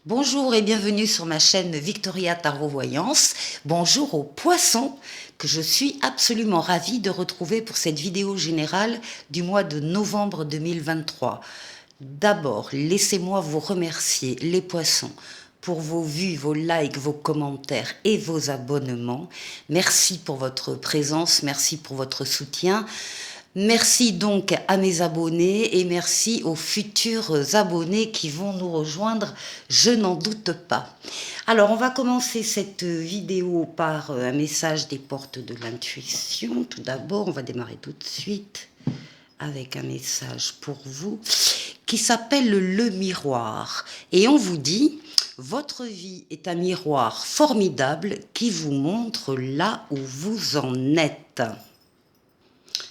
Bonjour et bienvenue sur ma chaîne Victoria Tarot Voyance. Bonjour aux poissons que je suis absolument ravie de retrouver pour cette vidéo générale du mois de novembre 2023. D'abord, laissez-moi vous remercier les poissons pour vos vues, vos likes, vos commentaires et vos abonnements. Merci pour votre présence, merci pour votre soutien. Merci donc à mes abonnés et merci aux futurs abonnés qui vont nous rejoindre, je n'en doute pas. Alors, on va commencer cette vidéo par un message des portes de l'intuition. Tout d'abord, on va démarrer tout de suite avec un message pour vous qui s'appelle le miroir. Et on vous dit, votre vie est un miroir formidable qui vous montre là où vous en êtes.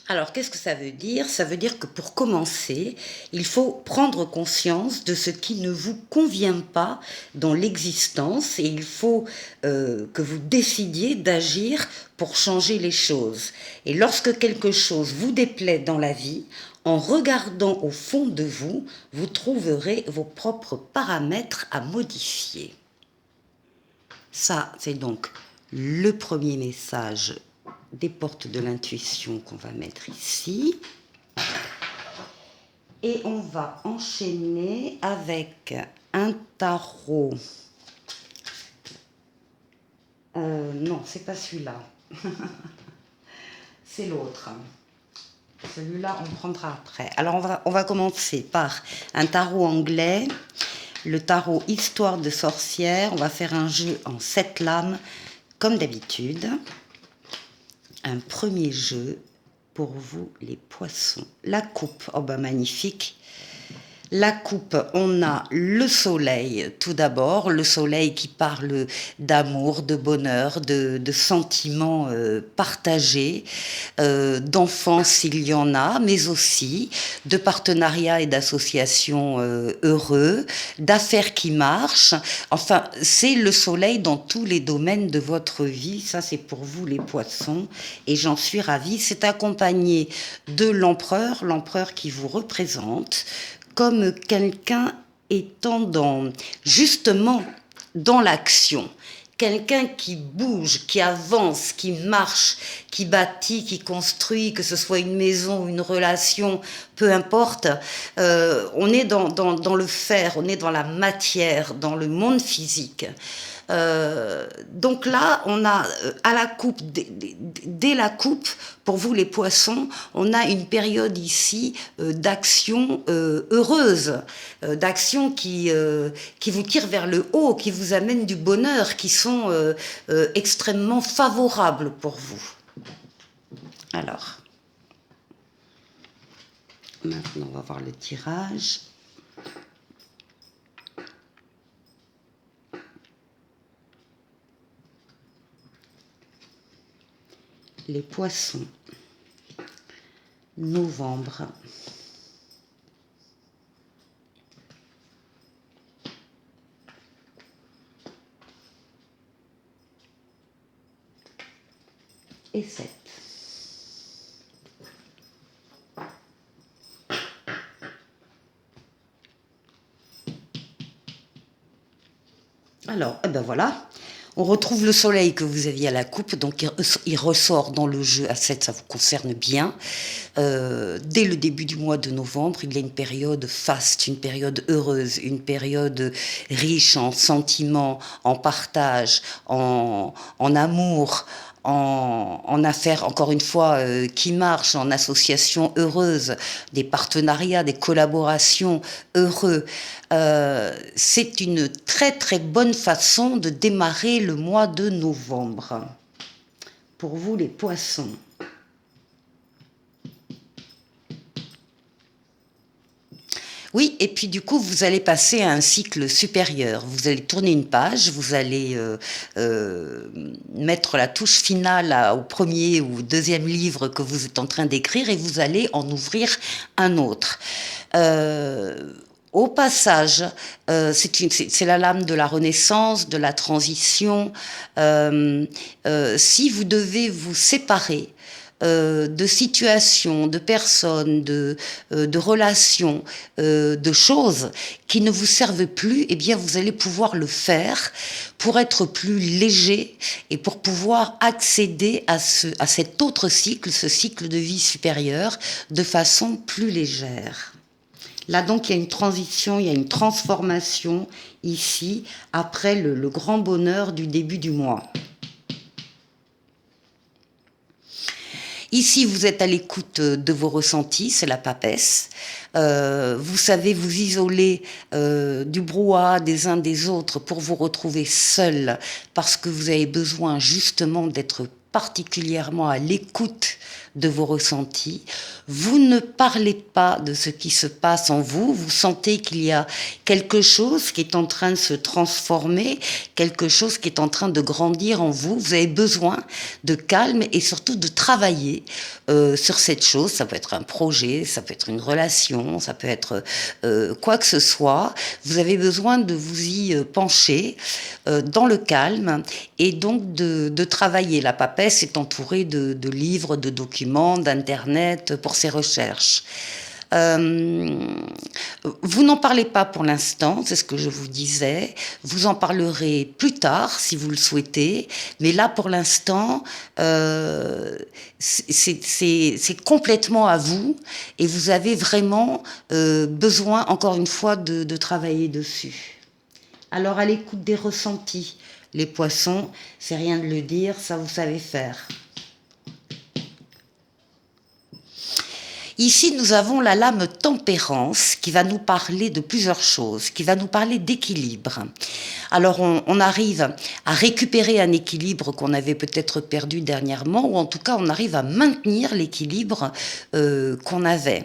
Alors, qu'est-ce que ça veut dire? Ça veut dire que pour commencer, il faut prendre conscience de ce qui ne vous convient pas dans l'existence et il faut que vous décidiez d'agir pour changer les choses. Et lorsque quelque chose vous déplaît dans la vie, en regardant au fond de vous, vous trouverez vos propres paramètres à modifier. Ça, c'est donc le premier message des portes de l'intuition qu'on va mettre ici. Et on va enchaîner avec un tarot. Non, c'est pas celui-là. C'est l'autre. Celui-là, on prendra après. Alors, on va commencer par un tarot anglais. Le tarot Histoire de sorcière. On va faire un jeu en 7 lames, comme d'habitude. Un premier jeu pour vous les poissons. La coupe, oh ben magnifique. La coupe, on a le soleil tout d'abord, le soleil qui parle d'amour, de bonheur, de sentiments partagés, d'enfance il y en a, mais aussi de partenariats et d'associations heureux, d'affaires qui marchent. Enfin, c'est le soleil dans tous les domaines de votre vie, ça c'est pour vous les poissons, et j'en suis ravie. C'est accompagné de l'empereur qui vous représente, comme quelqu'un étant justement dans l'action. Quelqu'un qui bouge, qui avance, qui marche, qui bâtit, qui construit, que ce soit une maison, une relation, peu importe. On est dans le faire, on est dans la matière, dans le monde physique. Donc là, on a à la coupe, dès la coupe, pour vous les poissons, on a une période ici d'action heureuse, d'action qui vous tire vers le haut, qui vous amène du bonheur, qui sont extrêmement favorables pour vous. Alors, maintenant on va voir le tirage. Les poissons, novembre. Et 7. Alors, eh ben voilà. On retrouve le soleil que vous aviez à la coupe, donc il ressort dans le jeu à 7, ça vous concerne bien. Dès le début du mois de novembre, il y a une période faste, une période heureuse, une période riche en sentiments, en partage, en amour, en affaires, encore une fois, qui marchent, en associations heureuses, des partenariats, des collaborations heureux. C'est une très très bonne façon de démarrer le mois de novembre. Pour vous les poissons. Oui, et puis du coup, vous allez passer à un cycle supérieur. Vous allez tourner une page, vous allez mettre la touche finale au premier ou deuxième livre que vous êtes en train d'écrire et vous allez en ouvrir un autre. Au passage, c'est la lame de la renaissance, de la transition. Si vous devez vous séparer, de situations, de personnes, de relations, de choses qui ne vous servent plus, eh bien vous allez pouvoir le faire pour être plus léger et pour pouvoir accéder à cet autre cycle, ce cycle de vie supérieur, de façon plus légère. Là, donc, il y a une transition, il y a une transformation ici, après le grand bonheur du début du mois. Ici, vous êtes à l'écoute de vos ressentis, c'est la papesse. Vous savez vous isoler du brouhaha des uns des autres pour vous retrouver seul, parce que vous avez besoin justement d'être particulièrement à l'écoute de vos ressentis. Vous ne parlez pas de ce qui se passe en vous, vous sentez qu'il y a quelque chose qui est en train de se transformer, quelque chose qui est en train de grandir en vous. Vous avez besoin de calme et surtout de travailler sur cette chose. Ça peut être un projet, ça peut être une relation, ça peut être quoi que ce soit. Vous avez besoin de vous y pencher dans le calme et donc de travailler. La papesse est entourée de livres, de documents, d'Internet pour ses recherches. Vous n'en parlez pas pour l'instant, c'est ce que je vous disais. Vous en parlerez plus tard si vous le souhaitez, mais là pour l'instant, c'est complètement à vous et vous avez vraiment besoin, encore une fois, de travailler dessus. Alors à l'écoute des ressentis, les poissons, c'est rien de le dire, ça vous savez faire. Ici, nous avons la lame tempérance qui va nous parler de plusieurs choses, qui va nous parler d'équilibre. Alors, on arrive à récupérer un équilibre qu'on avait peut-être perdu dernièrement, ou en tout cas, on arrive à maintenir l'équilibre qu'on avait.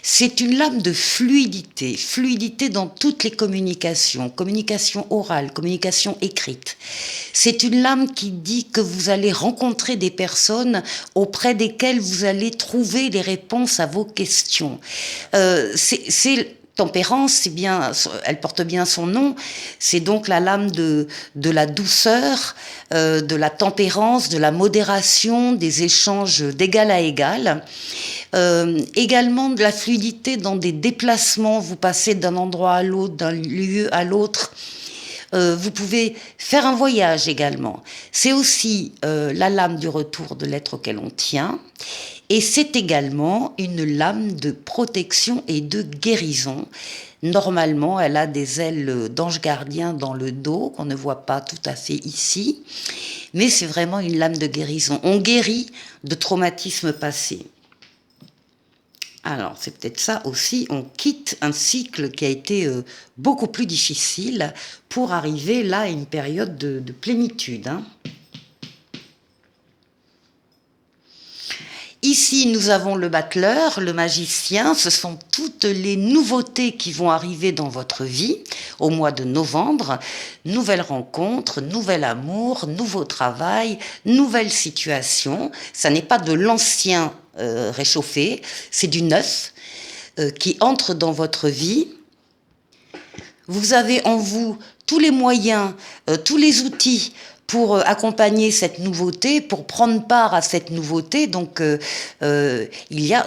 C'est une lame de fluidité, fluidité dans toutes les communications, communication orale, communication écrite. C'est une lame qui dit que vous allez rencontrer des personnes auprès desquelles vous allez trouver les réponses à vos questions. Tempérance, c'est bien, elle porte bien son nom. C'est donc la lame de la douceur, de la tempérance, de la modération, des échanges d'égal à égal. Également de la fluidité dans des déplacements. Vous passez d'un endroit à l'autre, d'un lieu à l'autre. Vous pouvez faire un voyage également. C'est aussi la lame du retour de l'être auquel on tient. Et c'est également une lame de protection et de guérison. Normalement, elle a des ailes d'ange gardien dans le dos, qu'on ne voit pas tout à fait ici. Mais c'est vraiment une lame de guérison. On guérit de traumatismes passés. Alors, c'est peut-être ça aussi, on quitte un cycle qui a été beaucoup plus difficile pour arriver là à une période de plénitude. Ici, nous avons le battleur, le magicien. Ce sont toutes les nouveautés qui vont arriver dans votre vie au mois de novembre. Nouvelles rencontres, nouvel amour, nouveau travail, nouvelle situation. Ça n'est pas de l'ancien réchauffé, c'est du neuf qui entre dans votre vie. Vous avez en vous tous les moyens, tous les outils pour accompagner cette nouveauté, pour prendre part à cette nouveauté. Donc, il y a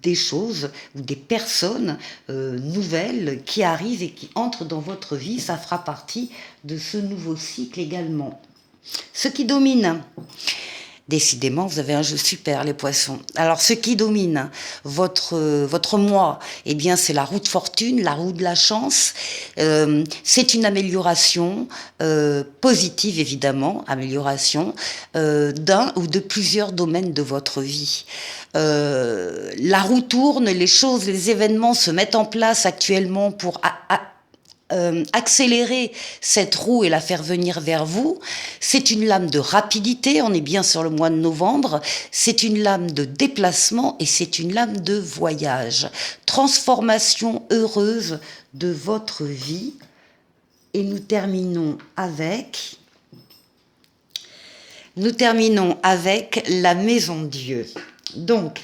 des choses ou des personnes nouvelles qui arrivent et qui entrent dans votre vie. Ça fera partie de ce nouveau cycle également. Ce qui domine... Décidément, vous avez un jeu super, les poissons. Alors, ce qui domine votre mois, eh bien, c'est la roue de fortune, la roue de la chance. C'est une amélioration positive, évidemment, amélioration d'un ou de plusieurs domaines de votre vie. La roue tourne, les choses, les événements se mettent en place actuellement pour accélérer cette roue et la faire venir vers vous. C'est une lame de rapidité, on est bien sur le mois de novembre, c'est une lame de déplacement et c'est une lame de voyage. Transformation heureuse de votre vie. Et nous terminons avec la maison Dieu. Donc,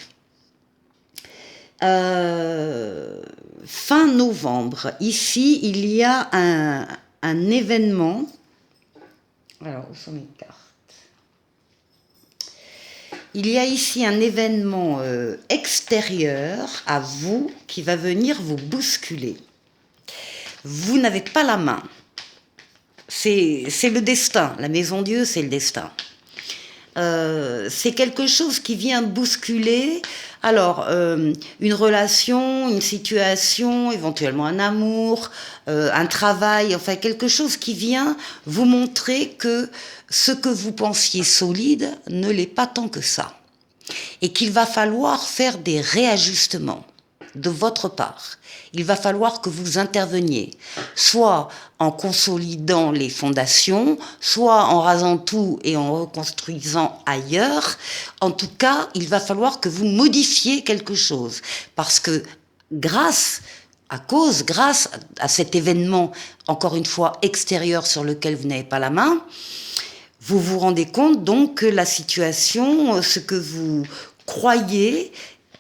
fin novembre, ici, il y a un événement. Alors, où sont mes cartes ? il y a ici un événement extérieur à vous qui va venir vous bousculer. Vous n'avez pas la main. C'est le destin. La maison Dieu, c'est le destin. C'est quelque chose qui vient bousculer, alors une relation, une situation, éventuellement un amour, un travail, enfin quelque chose qui vient vous montrer que ce que vous pensiez solide ne l'est pas tant que ça, et qu'il va falloir faire des réajustements de votre part. Il va falloir que vous interveniez, soit en consolidant les fondations, soit en rasant tout et en reconstruisant ailleurs. En tout cas, il va falloir que vous modifiez quelque chose. Parce que grâce à cet événement, encore une fois, extérieur sur lequel vous n'avez pas la main, vous vous rendez compte donc que la situation, ce que vous croyez,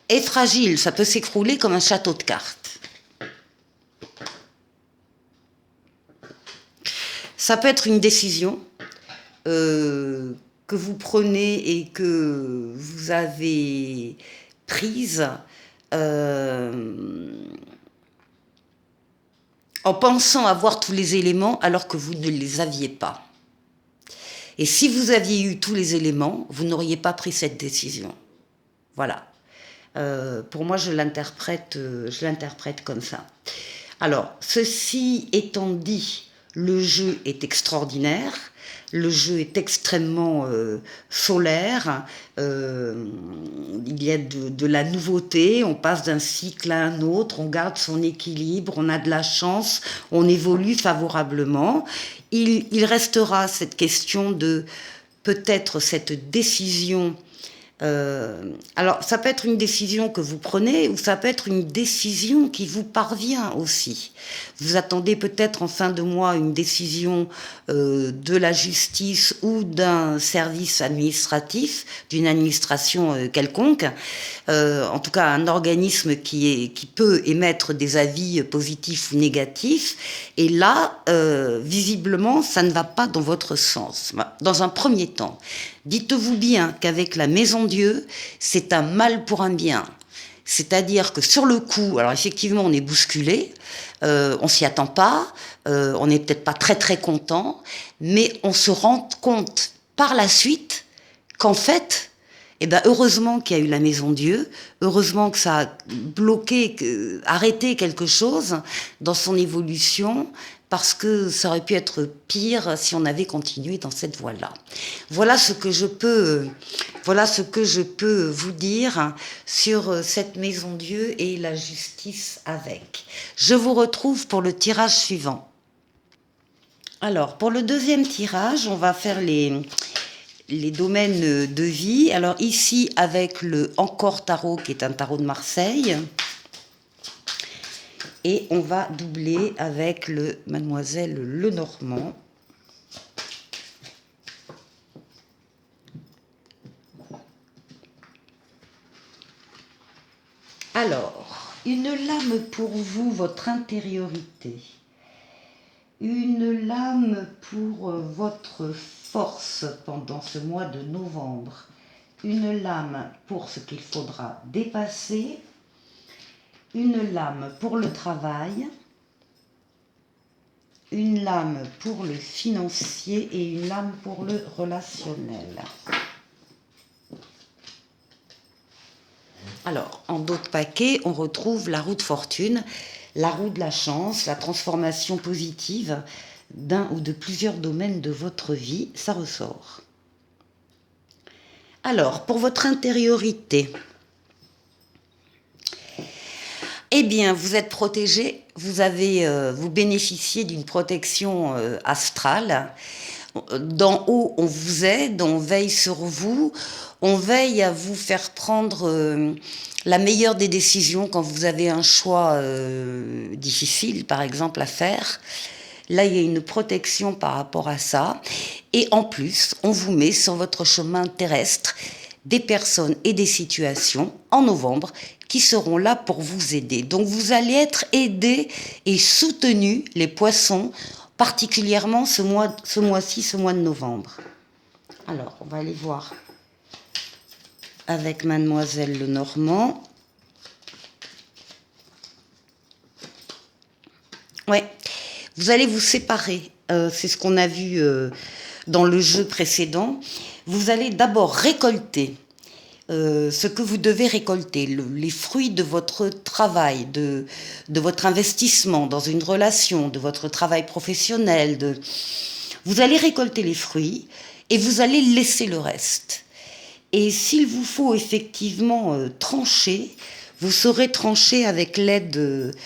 est fragile. Ça peut s'écrouler comme un château de cartes. Ça peut être une décision que vous prenez et que vous avez prise en pensant avoir tous les éléments alors que vous ne les aviez pas. Et si vous aviez eu tous les éléments, vous n'auriez pas pris cette décision. Voilà. Pour moi, je l'interprète comme ça. Alors, ceci étant dit, le jeu est extraordinaire, le jeu est extrêmement solaire, il y a de la nouveauté, on passe d'un cycle à un autre, on garde son équilibre, on a de la chance, on évolue favorablement. Il restera cette question de peut-être cette décision. Alors, ça peut être une décision que vous prenez ou ça peut être une décision qui vous parvient aussi. Vous attendez peut-être en fin de mois une décision de la justice ou d'un service administratif, d'une administration quelconque, en tout cas un organisme qui peut émettre des avis positifs ou négatifs. Et là, visiblement, ça ne va pas dans votre sens. Dans un premier temps, dites-vous bien qu'avec la Maison Dieu, c'est un mal pour un bien. C'est-à-dire que sur le coup, alors effectivement, on est bousculé, on s'y attend pas, on n'est peut-être pas très très content, mais on se rend compte par la suite qu'en fait, eh ben heureusement qu'il y a eu la Maison Dieu, heureusement que ça a bloqué, arrêté quelque chose dans son évolution, parce que ça aurait pu être pire si on avait continué dans cette voie-là. Voilà ce que je peux vous dire sur cette Maison Dieu et la justice avec. Je vous retrouve pour le tirage suivant. Alors, pour le deuxième tirage, on va faire les domaines de vie. Alors ici, avec le Encore Tarot, qui est un tarot de Marseille. Et on va doubler avec le Mademoiselle Lenormand. Alors, une lame pour vous, votre intériorité. Une lame pour votre force pendant ce mois de novembre. Une lame pour ce qu'il faudra dépasser. Une lame pour le travail, une lame pour le financier et une lame pour le relationnel. Alors, en d'autres paquets, on retrouve la roue de fortune, la roue de la chance, la transformation positive d'un ou de plusieurs domaines de votre vie, ça ressort. Alors, pour votre intériorité, eh bien, vous êtes protégé, vous bénéficiez d'une protection astrale. D'en haut, on vous aide, on veille sur vous, on veille à vous faire prendre la meilleure des décisions quand vous avez un choix difficile, par exemple, à faire. Là, il y a une protection par rapport à ça. Et en plus, on vous met sur votre chemin terrestre des personnes et des situations en novembre qui seront là pour vous aider. Donc vous allez être aidés et soutenus, les poissons, particulièrement ce mois-ci, ce mois de novembre. Alors, on va aller voir avec Mademoiselle Lenormand. Ouais, vous allez vous séparer. C'est ce qu'on a vu dans le jeu précédent. Vous allez d'abord récolter ce que vous devez récolter, les fruits de votre travail, de votre investissement dans une relation, de votre travail professionnel. Vous allez récolter les fruits et vous allez laisser le reste. Et s'il vous faut effectivement trancher, vous saurez trancher avec l'aide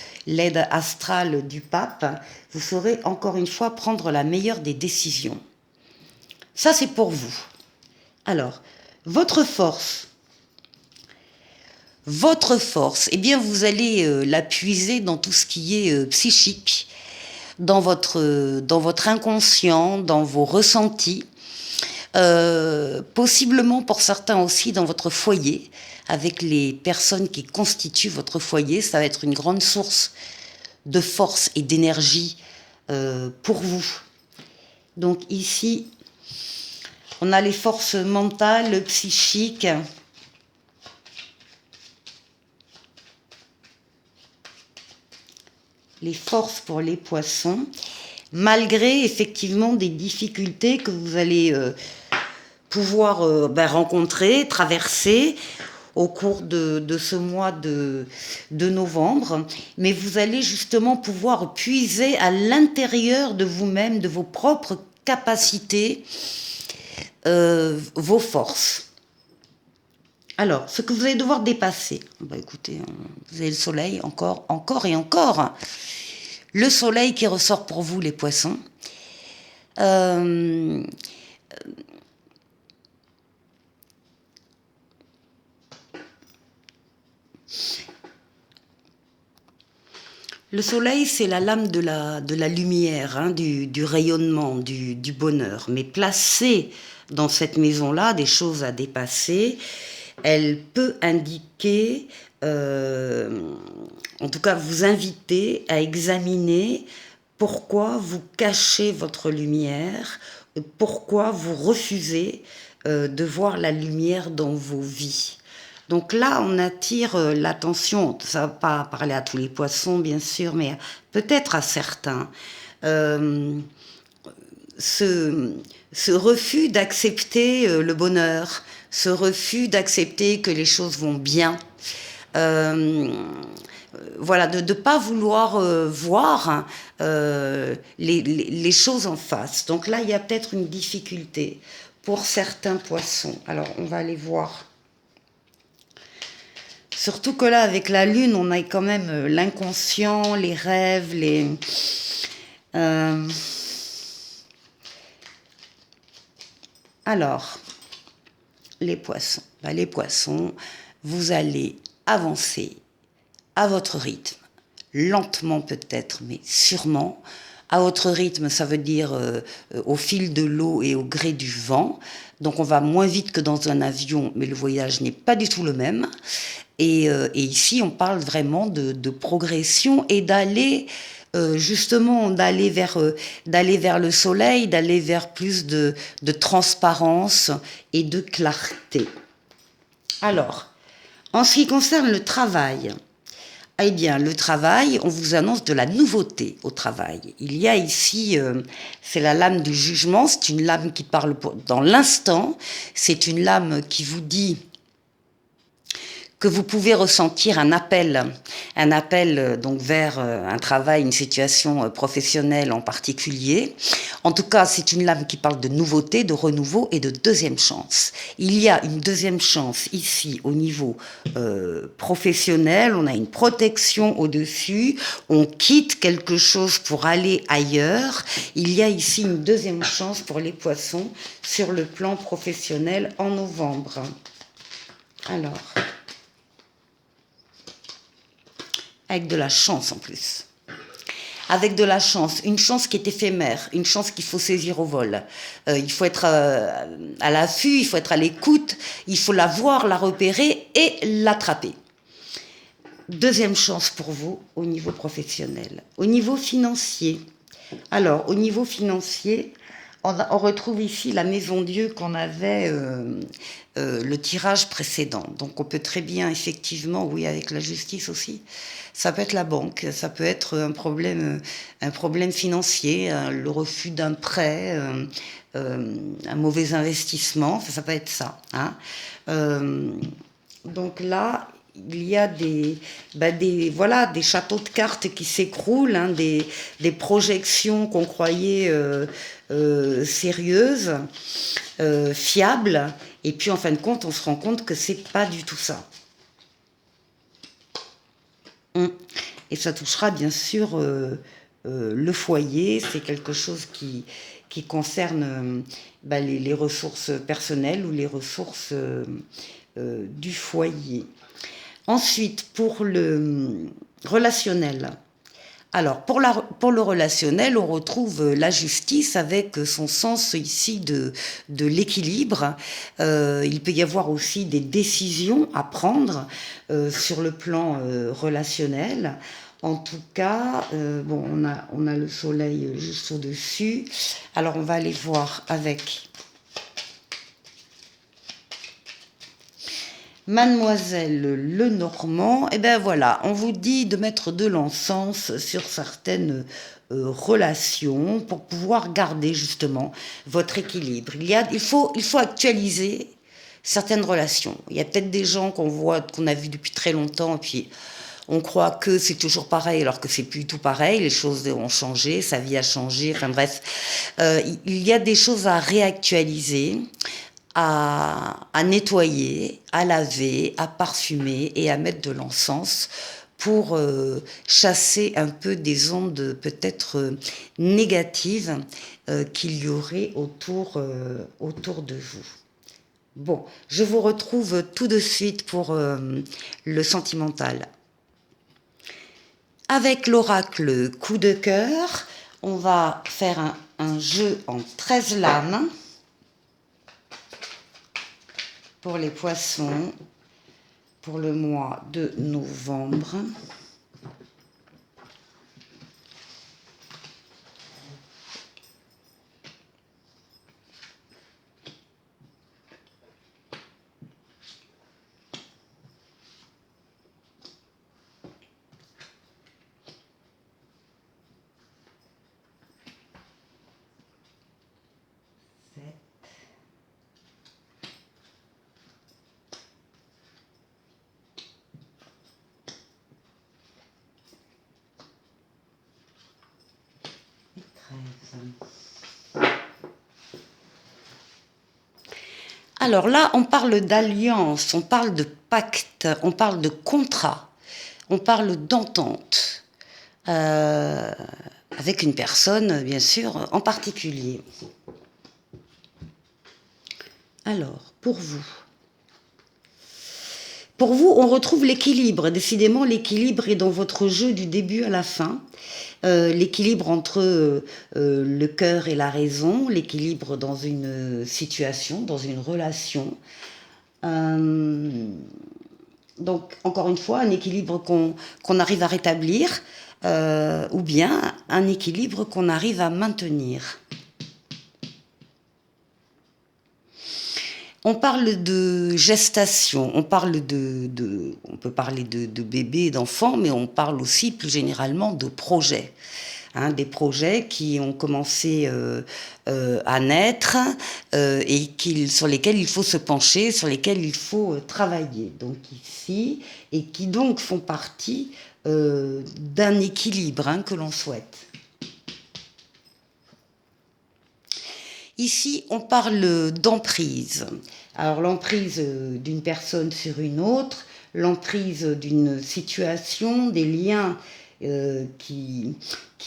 astrale du pape. Vous saurez encore une fois prendre la meilleure des décisions. Ça, c'est pour vous. Alors, votre force, eh bien, vous allez la puiser dans tout ce qui est psychique, dans votre inconscient, dans vos ressentis, possiblement pour certains aussi dans votre foyer, avec les personnes qui constituent votre foyer. Ça va être une grande source de force et d'énergie pour vous. Donc ici, on a les forces mentales, psychiques. Les forces pour les poissons, malgré effectivement des difficultés que vous allez pouvoir rencontrer, traverser au cours de ce mois de novembre, mais vous allez justement pouvoir puiser à l'intérieur de vous-même, de vos propres capacités, vos forces. Alors, ce que vous allez devoir dépasser, écoutez, vous avez le soleil, encore et encore. Le soleil qui ressort pour vous, les poissons. Le soleil, c'est la lame de la lumière, hein, du rayonnement, du bonheur. Mais placée dans cette maison-là, des choses à dépasser, elle peut indiquer, en tout cas vous inviter à examiner pourquoi vous cachez votre lumière, pourquoi vous refusez de voir la lumière dans vos vies. Donc là, on attire l'attention, ça ne va pas parler à tous les poissons, bien sûr, mais peut-être à certains. Ce refus d'accepter le bonheur, ce refus d'accepter que les choses vont bien, voilà, de ne pas vouloir voir les choses en face. Donc là, il y a peut-être une difficulté pour certains poissons. Alors, on va aller voir. Surtout que là, avec la lune, on a quand même l'inconscient, les rêves, Alors, les poissons. Les poissons, vous allez avancer à votre rythme. Lentement peut-être, mais sûrement. À votre rythme, ça veut dire au fil de l'eau et au gré du vent. Donc on va moins vite que dans un avion, mais le voyage n'est pas du tout le même. Et ici, on parle vraiment de progression et d'aller justement d'aller vers le soleil, d'aller vers plus de transparence et de clarté. Alors, en ce qui concerne le travail, eh bien, le travail, on vous annonce de la nouveauté au travail. Il y a ici, c'est la lame du jugement, c'est une lame qui parle dans l'instant, c'est une lame qui vous dit que vous pouvez ressentir un appel donc vers un travail, une situation professionnelle en particulier. En tout cas, c'est une lame qui parle de nouveauté, de renouveau et de deuxième chance. Il y a une deuxième chance ici au niveau professionnel, on a une protection au-dessus, on quitte quelque chose pour aller ailleurs. Il y a ici une deuxième chance pour les poissons sur le plan professionnel en novembre. Alors, avec de la chance en plus. Avec de la chance, une chance qui est éphémère, une chance qu'il faut saisir au vol. Il faut être à l'affût, il faut être à l'écoute, il faut la voir, la repérer et l'attraper. Deuxième chance pour vous au niveau professionnel. Au niveau financier, alors au niveau financier, On retrouve ici la maison Dieu qu'on avait le tirage précédent. Donc on peut très bien, effectivement, oui, avec la justice aussi, ça peut être la banque, ça peut être un problème financier, le refus d'un prêt, un mauvais investissement, enfin, ça peut être ça. Hein. Euh, donc là, il y a voilà, des châteaux de cartes qui s'écroulent, hein, des projections qu'on croyait sérieuses, fiables, et puis en fin de compte, on se rend compte que c'est pas du tout ça. Et ça touchera bien sûr le foyer, c'est quelque chose qui concerne les ressources personnelles ou les ressources du foyer. Ensuite, pour le relationnel. Alors, pour le relationnel, on retrouve la justice avec son sens ici de l'équilibre. Il peut y avoir aussi des décisions à prendre sur le plan relationnel. En tout cas, bon, on a le soleil juste au-dessus. Alors, on va aller voir avec Mademoiselle Lenormand. Et ben voilà, on vous dit de mettre de l'encens sur certaines relations pour pouvoir garder justement votre équilibre. Il faut actualiser certaines relations. Il y a peut-être des gens qu'on a vus depuis très longtemps, et puis on croit que c'est toujours pareil, alors que c'est plus tout pareil. Les choses ont changé, sa vie a changé. Enfin bref, il y a des choses à réactualiser, à nettoyer, à laver, à parfumer et à mettre de l'encens pour chasser un peu des ondes peut-être négatives qu'il y aurait autour de vous. Bon, je vous retrouve tout de suite pour le sentimental. Avec l'oracle coup de cœur, on va faire un jeu en 13 lames pour les poissons pour le mois de novembre. Alors là, on parle d'alliance, on parle de pacte, on parle de contrat, on parle d'entente avec une personne, bien sûr, en particulier. Alors, pour vous, on retrouve l'équilibre. Décidément, l'équilibre est dans votre jeu du début à la fin. L'équilibre entre le cœur et la raison, l'équilibre dans une situation, dans une relation. Donc, encore une fois, un équilibre qu'on arrive à rétablir, ou bien un équilibre qu'on arrive à maintenir. On parle de gestation, on peut parler de bébés, d'enfants, mais on parle aussi plus généralement de projets. Hein, des projets qui ont commencé à naître sur lesquels il faut se pencher, sur lesquels il faut travailler. Donc ici, et qui donc font partie d'un équilibre que l'on souhaite. Ici, on parle d'emprise. Alors, l'emprise d'une personne sur une autre, l'emprise d'une situation, des liens qui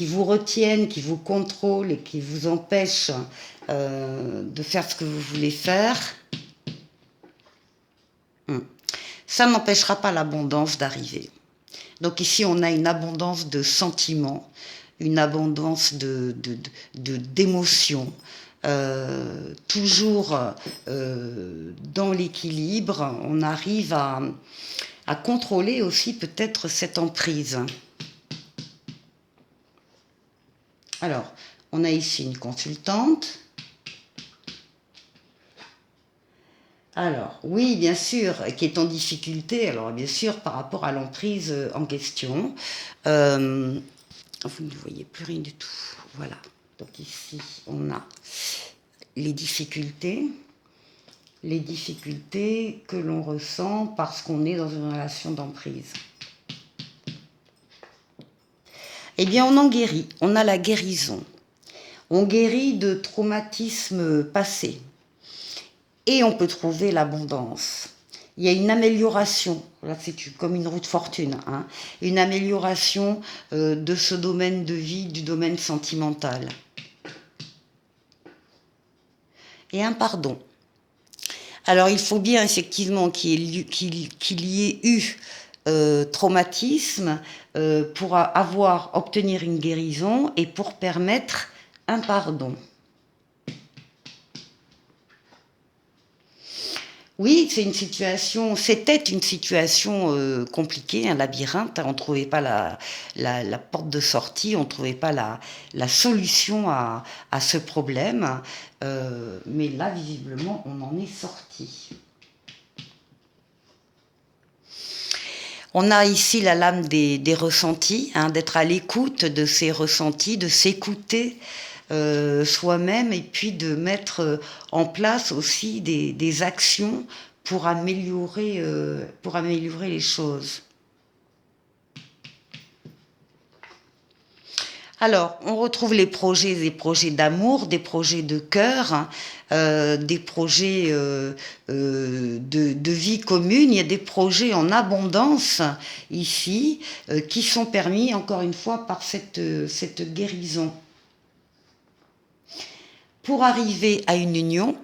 vous retiennent, qui vous contrôlent et qui vous empêchent de faire ce que vous voulez faire. Ça n'empêchera pas l'abondance d'arriver. Donc ici, on a une abondance de sentiments, une abondance d'émotions. Toujours dans l'équilibre, on arrive à contrôler aussi peut-être cette emprise. Alors, on a ici une consultante. Alors, oui, bien sûr, qui est en difficulté, alors bien sûr, par rapport à l'emprise en question. Euh, vous ne voyez plus rien du tout. Voilà. Donc ici, on a les difficultés que l'on ressent parce qu'on est dans une relation d'emprise. Eh bien, on en guérit. On a la guérison. On guérit de traumatismes passés. Et on peut trouver l'abondance. Il y a une amélioration, là c'est comme une roue de fortune, hein, une amélioration de ce domaine de vie, du domaine sentimental. Et un pardon. Alors il faut bien effectivement qu'il y ait eu traumatisme pour obtenir une guérison et pour permettre un pardon. Oui, c'était une situation compliquée, un labyrinthe. On ne trouvait pas la porte de sortie, on ne trouvait pas la solution à ce problème. Mais là, visiblement, on en est sorti. On a ici la lame des ressentis, hein, d'être à l'écoute de ces ressentis, de s'écouter soi-même et puis de mettre en place aussi des actions pour améliorer les choses. Alors, on retrouve des projets d'amour, des projets de cœur, hein, des projets de vie commune. Il y a des projets en abondance ici qui sont permis, encore une fois, par cette guérison. Pour arriver à une union,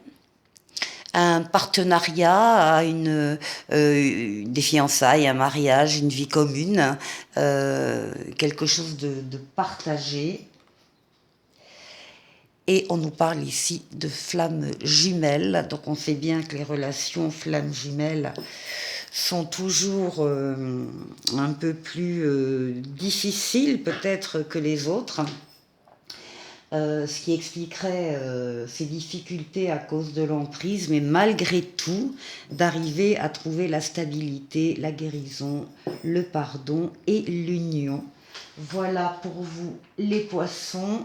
un partenariat, à des fiançailles, un mariage, une vie commune, quelque chose de partagé. Et on nous parle ici de flammes jumelles. Donc on sait bien que les relations flammes jumelles sont toujours un peu plus difficiles peut-être que les autres. Ce qui expliquerait ces difficultés à cause de l'emprise, mais malgré tout, d'arriver à trouver la stabilité, la guérison, le pardon et l'union. Voilà pour vous les poissons.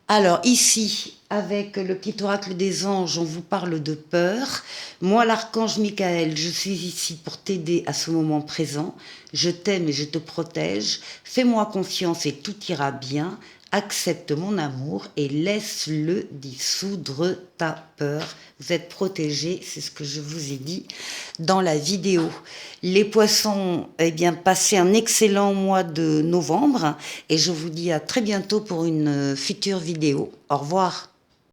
Alors ici, avec le petit oracle des anges, on vous parle de peur. Moi, l'archange Michael, je suis ici pour t'aider à ce moment présent. Je t'aime et je te protège. Fais-moi confiance et tout ira bien. Accepte mon amour et laisse-le dissoudre ta peur. Vous êtes protégés, c'est ce que je vous ai dit dans la vidéo. Les poissons, eh bien, passez un excellent mois de novembre et je vous dis à très bientôt pour une future vidéo. Au revoir.